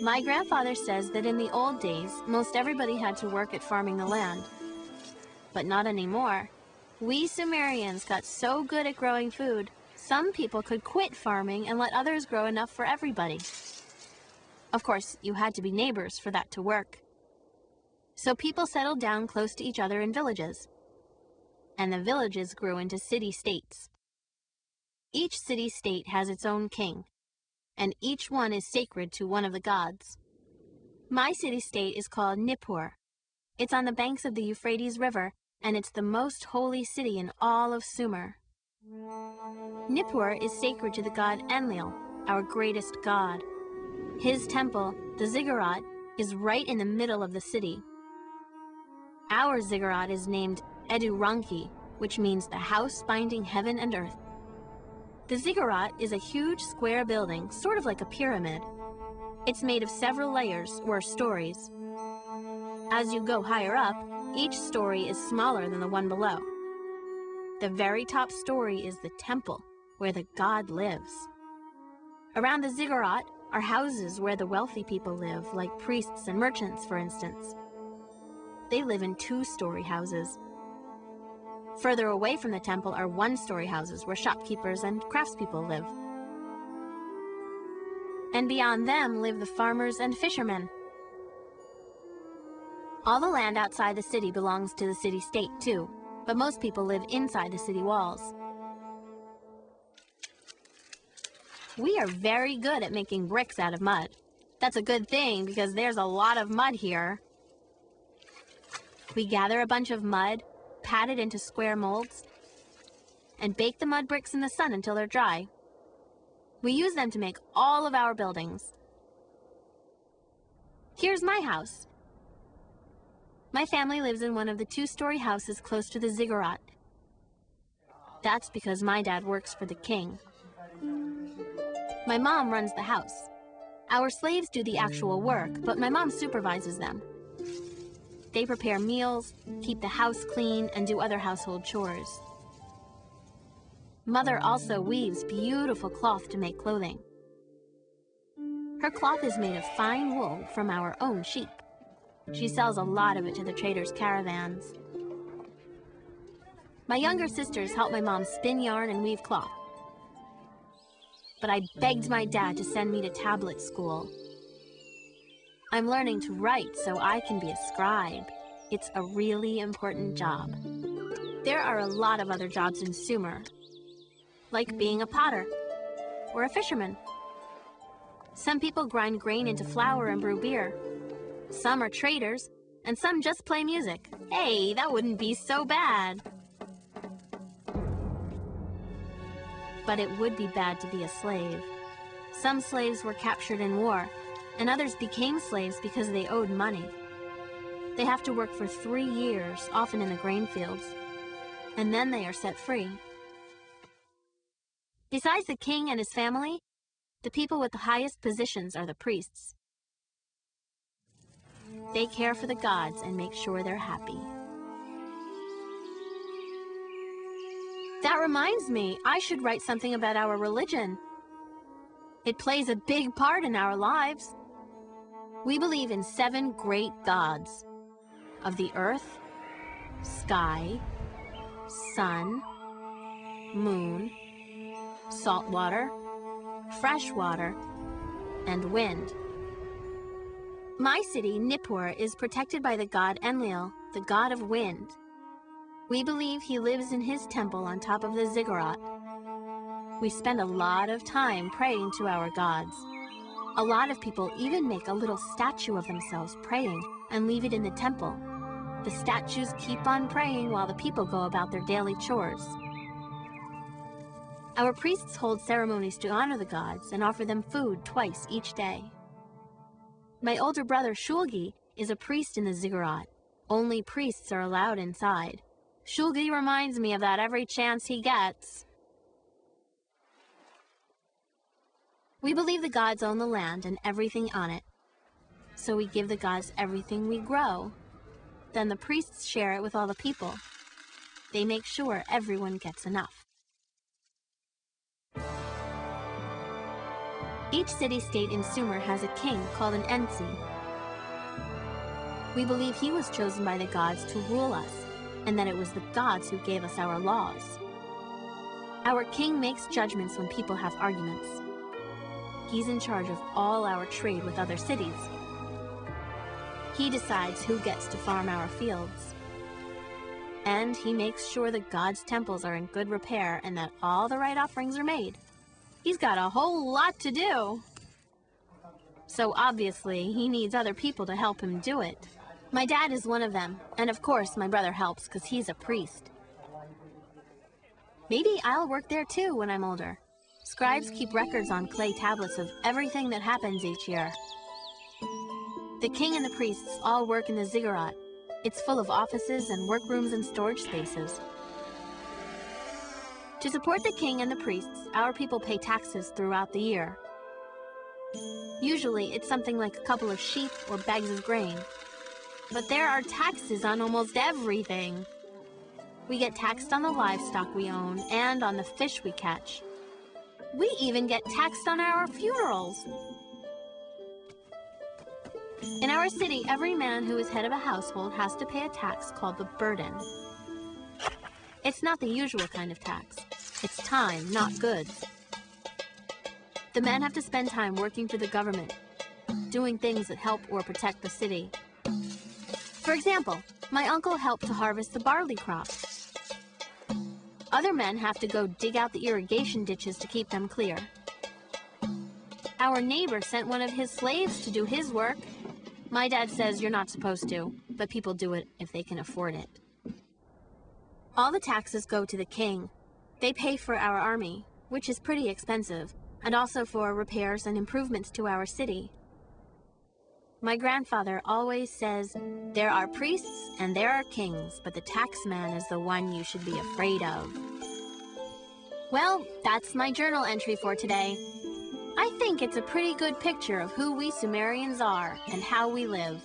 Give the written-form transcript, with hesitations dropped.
My grandfather says that in the old days, most everybody had to work at farming the land. But not anymore. We Sumerians got so good at growing food, some people could quit farming and let others grow enough for everybody. Of course, you had to be neighbors for that to work. So people settled down close to each other in villages. And the villages grew into city-states. Each city-state has its own king, and each one is sacred to one of the gods. My city-state is called Nippur. It's on the banks of the Euphrates River, and it's the most holy city in all of Sumer. Nippur is sacred to the god Enlil, our greatest god. His temple, the ziggurat, is right in the middle of the city. Our ziggurat is named Eduranki, which means the house binding heaven and earth. The ziggurat is a huge square building, sort of like a pyramid. It's made of several layers, or stories. As you go higher up, each story is smaller than the one below. The very top story is the temple, where the god lives. Around the ziggurat are houses where the wealthy people live, like priests and merchants, for instance. They live in two-story houses. Further away from the temple are one-story houses where shopkeepers and craftspeople live. And beyond them live the farmers and fishermen. All the land outside the city belongs to the city-state too, but most people live inside the city walls. We are very good at making bricks out of mud. That's a good thing because there's a lot of mud here. We gather a bunch of mud, pat it into square molds, and bake the mud bricks in the sun until they're dry. We use them to make all of our buildings. Here's my house. My family lives in one of the two-story houses close to the ziggurat. That's because my dad works for the king. My mom runs the house. Our slaves do the actual work, but my mom supervises them. They prepare meals, keep the house clean, and do other household chores. Mother also weaves beautiful cloth to make clothing. Her cloth is made of fine wool from our own sheep. She sells a lot of it to the traders' caravans. My younger sisters help my mom spin yarn and weave cloth. But I begged my dad to send me to tablet school. I'm learning to write so I can be a scribe. It's a really important job. There are a lot of other jobs in Sumer, like being a potter or a fisherman. Some people grind grain into flour and brew beer. Some are traders, and some just play music. Hey, that wouldn't be so bad. But it would be bad to be a slave. Some slaves were captured in war, and others became slaves because they owed money. They have to work for 3 years, often in the grain fields, and then they are set free. Besides the king and his family, the people with the highest positions are the priests. They care for the gods and make sure they're happy. That reminds me, I should write something about our religion. It plays a big part in our lives. We believe in 7 great gods of the earth, sky, sun, moon, salt water, fresh water, and wind. My city, Nippur, is protected by the god Enlil, the god of wind. We believe he lives in his temple on top of the ziggurat. We spend a lot of time praying to our gods. A lot of people even make a little statue of themselves praying and leave it in the temple. The statues keep on praying while the people go about their daily chores. Our priests hold ceremonies to honor the gods and offer them food twice each day. My older brother Shulgi is a priest in the ziggurat. Only priests are allowed inside. Shulgi reminds me of that every chance he gets. We believe the gods own the land and everything on it. So we give the gods everything we grow. Then the priests share it with all the people. They make sure everyone gets enough. Each city-state in Sumer has a king called an Ensi. We believe he was chosen by the gods to rule us, and that it was the gods who gave us our laws. Our king makes judgments when people have arguments. He's in charge of all our trade with other cities. He decides who gets to farm our fields. And he makes sure the gods' temples are in good repair and that all the right offerings are made. He's got a whole lot to do. So obviously, he needs other people to help him do it. My dad is one of them, and of course my brother helps because he's a priest. Maybe I'll work there too when I'm older. Scribes keep records on clay tablets of everything that happens each year. The king and the priests all work in the ziggurat. It's full of offices and workrooms and storage spaces. To support the king and the priests, our people pay taxes throughout the year. Usually, it's something like a couple of sheep or bags of grain. But there are taxes on almost everything. We get taxed on the livestock we own and on the fish we catch. We even get taxed on our funerals. In our city, every man who is head of a household has to pay a tax called the burden. It's not the usual kind of tax. It's time, not goods. The men have to spend time working for the government, doing things that help or protect the city. For example, my uncle helped to harvest the barley crop. Other men have to go dig out the irrigation ditches to keep them clear. Our neighbor sent one of his slaves to do his work. My dad says you're not supposed to, but people do it if they can afford it. All the taxes go to the king. They pay for our army, which is pretty expensive, and also for repairs and improvements to our city. My grandfather always says, there are priests and there are kings, but the taxman is the one you should be afraid of. Well, that's my journal entry for today. I think it's a pretty good picture of who we Sumerians are and how we live.